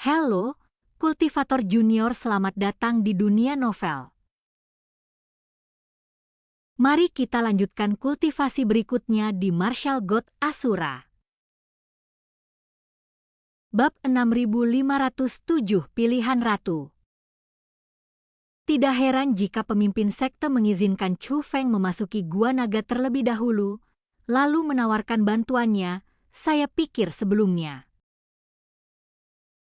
Halo, kultivator junior, selamat datang di dunia novel. Mari kita lanjutkan kultivasi berikutnya di Martial God Asura. Bab 6507 Pilihan Ratu. Tidak heran jika pemimpin sekte mengizinkan Chu Feng memasuki Gua Naga terlebih dahulu, lalu menawarkan bantuannya. Saya pikir sebelumnya.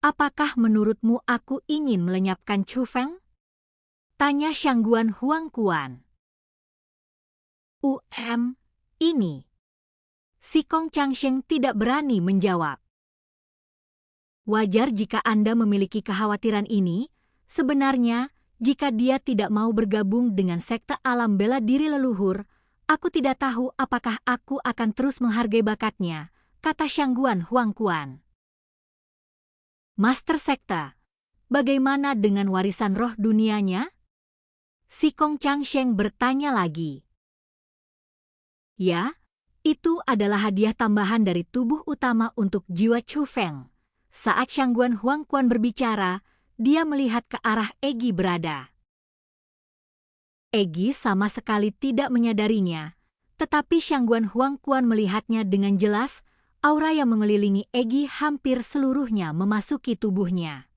Apakah menurutmu aku ingin melenyapkan Chu Feng? Tanya Shangguan Huangquan. Ini. Si Kong Changsheng tidak berani menjawab. Wajar jika Anda memiliki kekhawatiran ini. Sebenarnya, jika dia tidak mau bergabung dengan sekte alam bela diri leluhur, aku tidak tahu apakah aku akan terus menghargai bakatnya, kata Shangguan Huangquan. Master sekte, bagaimana dengan warisan roh dunianya? Si Kong Changsheng bertanya lagi. Ya, itu adalah hadiah tambahan dari tubuh utama untuk jiwa Chu Feng. Saat Shangguan Huangquan berbicara, dia melihat ke arah Egi berada. Egi sama sekali tidak menyadarinya, tetapi Shangguan Huangquan melihatnya dengan jelas. Aura yang mengelilingi Egi hampir seluruhnya memasuki tubuhnya.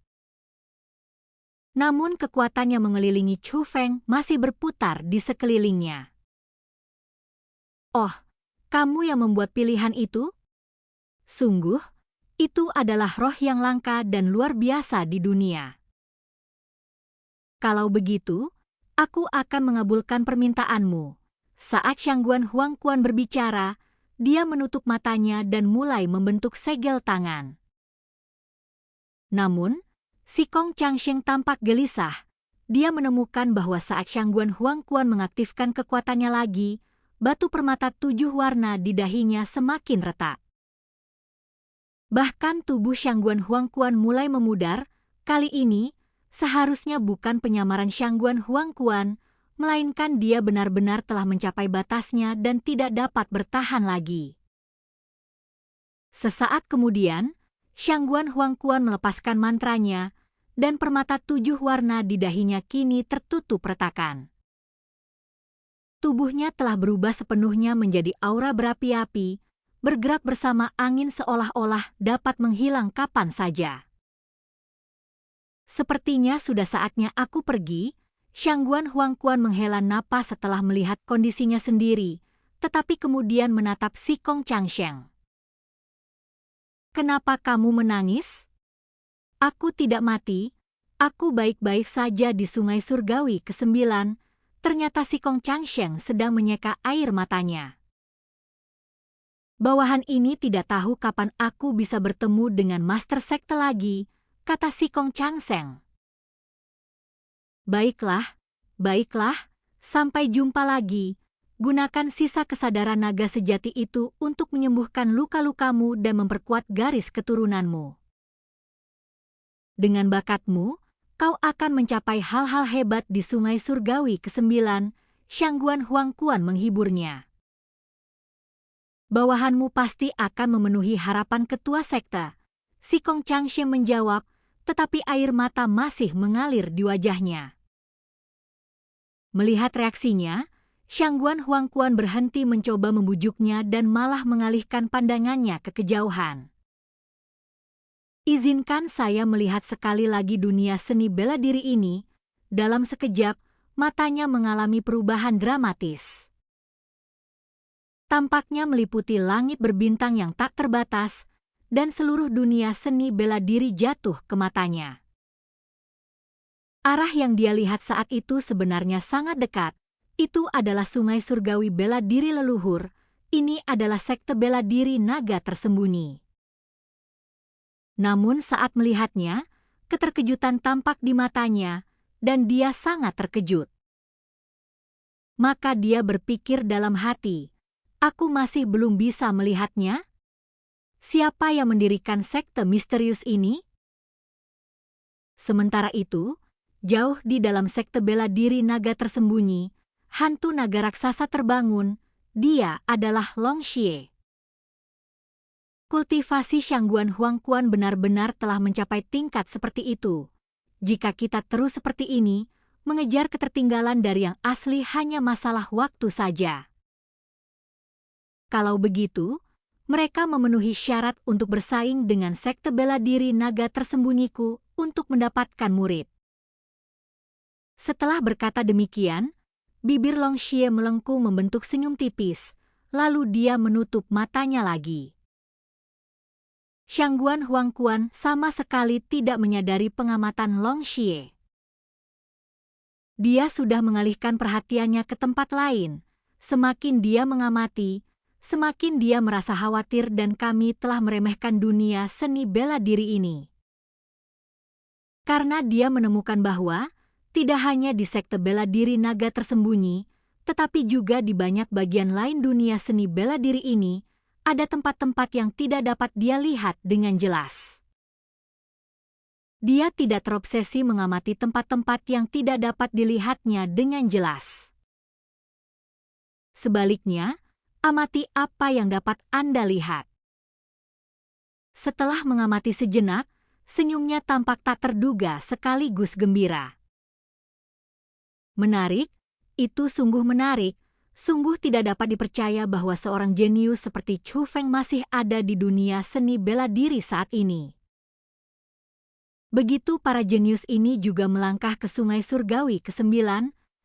Namun kekuatan yang mengelilingi Chu Feng masih berputar di sekelilingnya. Oh, kamu yang membuat pilihan itu? Sungguh, itu adalah roh yang langka dan luar biasa di dunia. Kalau begitu, aku akan mengabulkan permintaanmu. Saat Shangguan Huangquan berbicara, dia menutup matanya dan mulai membentuk segel tangan. Namun, si Kong Changsheng tampak gelisah. Dia menemukan bahwa saat Shangguan Huangquan mengaktifkan kekuatannya lagi, batu permata 7 warna di dahinya semakin retak. Bahkan tubuh Shangguan Huangquan mulai memudar. Kali ini, seharusnya bukan penyamaran Shangguan Huangquan, melainkan dia benar-benar telah mencapai batasnya dan tidak dapat bertahan lagi. Sesaat kemudian, Shangguan Huangquan melepaskan mantranya, dan permata 7 warna di dahinya kini tertutup retakan. Tubuhnya telah berubah sepenuhnya menjadi aura berapi-api, bergerak bersama angin seolah-olah dapat menghilang kapan saja. Sepertinya sudah saatnya aku pergi. Shangguan Huangquan menghela napas setelah melihat kondisinya sendiri, tetapi kemudian menatap si Kong Changsheng. Kenapa kamu menangis? Aku tidak mati, aku baik-baik saja di Sungai Surgawi ke-9. Ternyata si Kong Changsheng sedang menyeka air matanya. Bawahan ini tidak tahu kapan aku bisa bertemu dengan master sekte lagi, kata si Kong Changsheng. Baiklah, sampai jumpa lagi. Gunakan sisa kesadaran naga sejati itu untuk menyembuhkan luka-lukamu dan memperkuat garis keturunanmu. Dengan bakatmu, kau akan mencapai hal-hal hebat di Sungai Surgawi ke-9, Shangguan Huangquan menghiburnya. Bawahanmu pasti akan memenuhi harapan ketua sekte, si Kong Changsheng menjawab, tetapi air mata masih mengalir di wajahnya. Melihat reaksinya, Shangguan Huangquan berhenti mencoba membujuknya dan malah mengalihkan pandangannya ke kejauhan. Izinkan saya melihat sekali lagi dunia seni bela diri ini. Dalam sekejap, matanya mengalami perubahan dramatis. Tampaknya meliputi langit berbintang yang tak terbatas, dan seluruh dunia seni bela diri jatuh ke matanya. Arah yang dia lihat saat itu sebenarnya sangat dekat. Itu adalah Sungai Surgawi bela diri leluhur. Ini adalah sekte bela diri naga tersembunyi. Namun saat melihatnya, keterkejutan tampak di matanya, dan dia sangat terkejut. Maka dia berpikir dalam hati, aku masih belum bisa melihatnya? Siapa yang mendirikan sekte misterius ini? Sementara itu, jauh di dalam sekte bela diri naga tersembunyi, hantu naga raksasa terbangun. Dia adalah Long Xie. kultivasi Shangguan Huangquan benar-benar telah mencapai tingkat seperti itu. Jika kita terus seperti ini, mengejar ketertinggalan dari yang asli hanya masalah waktu saja. Kalau begitu, mereka memenuhi syarat untuk bersaing dengan sekte bela diri naga tersembunyiku untuk mendapatkan murid. Setelah berkata demikian, bibir Long Xie melengkung membentuk senyum tipis, lalu dia menutup matanya lagi. Shangguan Huangquan sama sekali tidak menyadari pengamatan Long Xie. Dia sudah mengalihkan perhatiannya ke tempat lain. Semakin dia mengamati, semakin dia merasa khawatir dan kami telah meremehkan dunia seni bela diri ini. Karena dia menemukan bahwa tidak hanya di sekte bela diri naga tersembunyi, tetapi juga di banyak bagian lain dunia seni bela diri ini, ada tempat-tempat yang tidak dapat dia lihat dengan jelas. Dia tidak terobsesi mengamati tempat-tempat yang tidak dapat dilihatnya dengan jelas. Sebaliknya, amati apa yang dapat Anda lihat. Setelah mengamati sejenak, senyumnya tampak tak terduga sekaligus gembira. Menarik, itu sungguh menarik. Sungguh tidak dapat dipercaya bahwa seorang jenius seperti Chu Feng masih ada di dunia seni bela diri saat ini. Begitu para jenius ini juga melangkah ke Sungai Surgawi ke-9,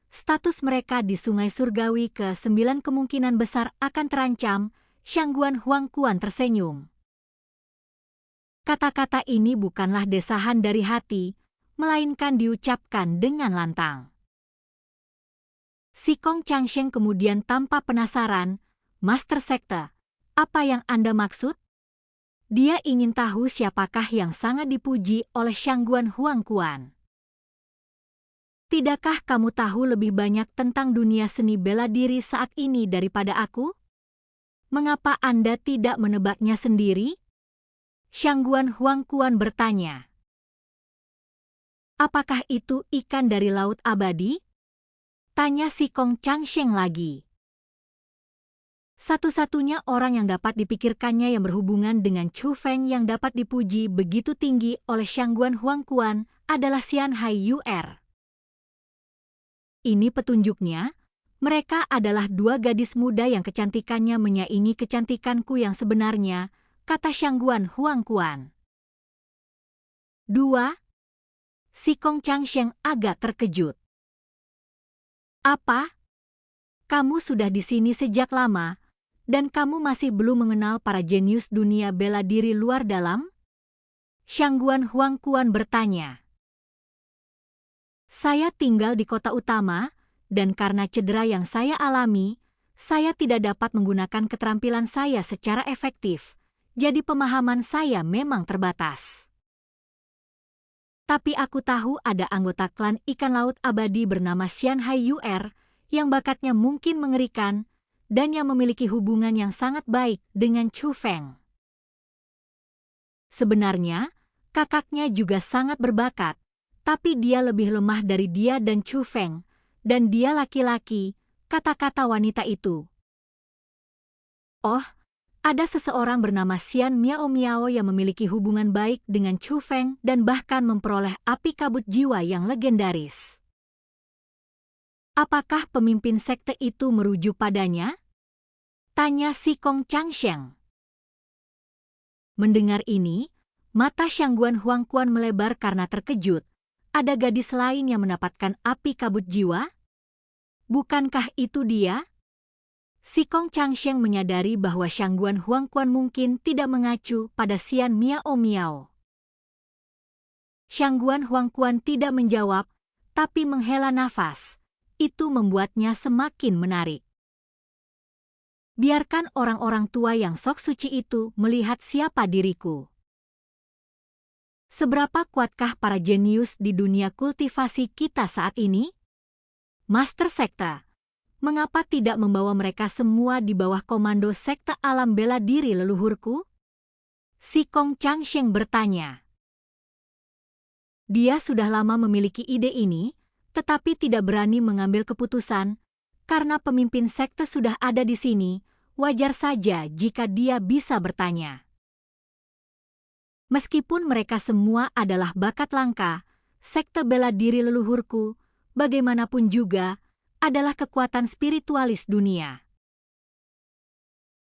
status mereka di Sungai Surgawi ke-9 kemungkinan besar akan terancam. Shangguan Huangquan tersenyum. Kata-kata ini bukanlah desahan dari hati, melainkan diucapkan dengan lantang. Si Kong Changsheng kemudian tampak penasaran, Master Sekte, apa yang Anda maksud? Dia ingin tahu siapakah yang sangat dipuji oleh Shangguan Huangquan. Tidakkah kamu tahu lebih banyak tentang dunia seni bela diri saat ini daripada aku? Mengapa Anda tidak menebaknya sendiri? Shangguan Huangquan bertanya. Apakah itu ikan dari laut abadi? Tanya si Kong Changsheng lagi. Satu-satunya orang yang dapat dipikirkannya yang berhubungan dengan Chu Feng yang dapat dipuji begitu tinggi oleh Shangguan Huangquan adalah Xian Hai Yuer. Ini petunjuknya, mereka adalah dua gadis muda yang kecantikannya menyaingi kecantikanku yang sebenarnya, kata Shangguan Huangquan. 2. Si Kong Changsheng agak terkejut. Apa? Kamu sudah di sini sejak lama, dan kamu masih belum mengenal para jenius dunia bela diri luar dalam? Shangguan Huangquan bertanya. Saya tinggal di kota utama, dan karena cedera yang saya alami, saya tidak dapat menggunakan keterampilan saya secara efektif, jadi pemahaman saya memang terbatas. Tapi aku tahu ada anggota klan ikan laut abadi bernama Xian Hai Yuer yang bakatnya mungkin mengerikan dan yang memiliki hubungan yang sangat baik dengan Chu Feng. Sebenarnya, kakaknya juga sangat berbakat, tapi dia lebih lemah dari dia dan Chu Feng, dan dia laki-laki, kata-kata wanita itu. Oh, ada seseorang bernama Xian Miao Miao yang memiliki hubungan baik dengan Chu Feng dan bahkan memperoleh api kabut jiwa yang legendaris. Apakah pemimpin sekte itu merujuk padanya? Tanya si Kong Changsheng. Mendengar ini, mata Shangguan Huangquan melebar karena terkejut. Ada gadis lain yang mendapatkan api kabut jiwa? Bukankah itu dia? Si Kong Changsheng menyadari bahwa Shangguan Huangquan mungkin tidak mengacu pada Xian Miao Miao. Shangguan Huangquan tidak menjawab, tapi menghela nafas. Itu membuatnya semakin menarik. Biarkan orang-orang tua yang sok suci itu melihat siapa diriku. Seberapa kuatkah para jenius di dunia kultivasi kita saat ini? Master Sekte, mengapa tidak membawa mereka semua di bawah komando sekte alam bela diri leluhurku? Si Kong Changsheng bertanya. Dia sudah lama memiliki ide ini, tetapi tidak berani mengambil keputusan, karena pemimpin sekte sudah ada di sini, wajar saja jika dia bisa bertanya. Meskipun mereka semua adalah bakat langka, sekte bela diri leluhurku, bagaimanapun juga, adalah kekuatan spiritualis dunia.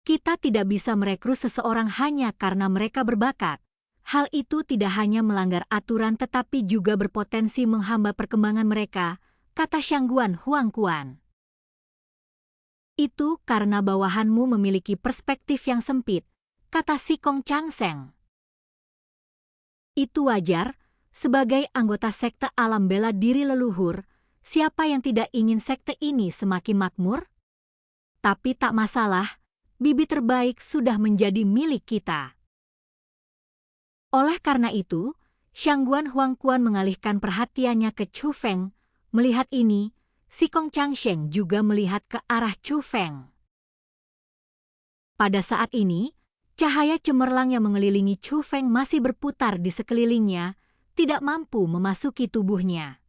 Kita tidak bisa merekrut seseorang hanya karena mereka berbakat. Hal itu tidak hanya melanggar aturan tetapi juga berpotensi menghambat perkembangan mereka, kata Shangguan Huangquan. Itu karena bawahanmu memiliki perspektif yang sempit, kata Sikong Changseng. Itu wajar, sebagai anggota sekte alam bela diri leluhur, siapa yang tidak ingin sekte ini semakin makmur? Tapi tak masalah, bibit terbaik sudah menjadi milik kita. Oleh karena itu, Shangguan Huangquan mengalihkan perhatiannya ke Chu Feng. Melihat ini, Sikong Changsheng juga melihat ke arah Chu Feng. Pada saat ini, cahaya cemerlang yang mengelilingi Chu Feng masih berputar di sekelilingnya, tidak mampu memasuki tubuhnya.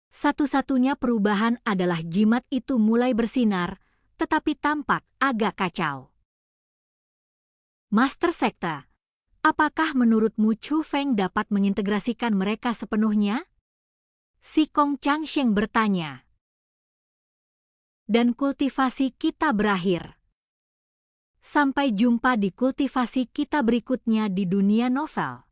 Satu-satunya perubahan adalah jimat itu mulai bersinar, tetapi tampak agak kacau. Master Sekte, apakah menurutmu Chu Feng dapat mengintegrasikan mereka sepenuhnya? Sikong Changsheng bertanya. Dan kultivasi kita berakhir. Sampai jumpa di kultivasi kita berikutnya di dunia novel.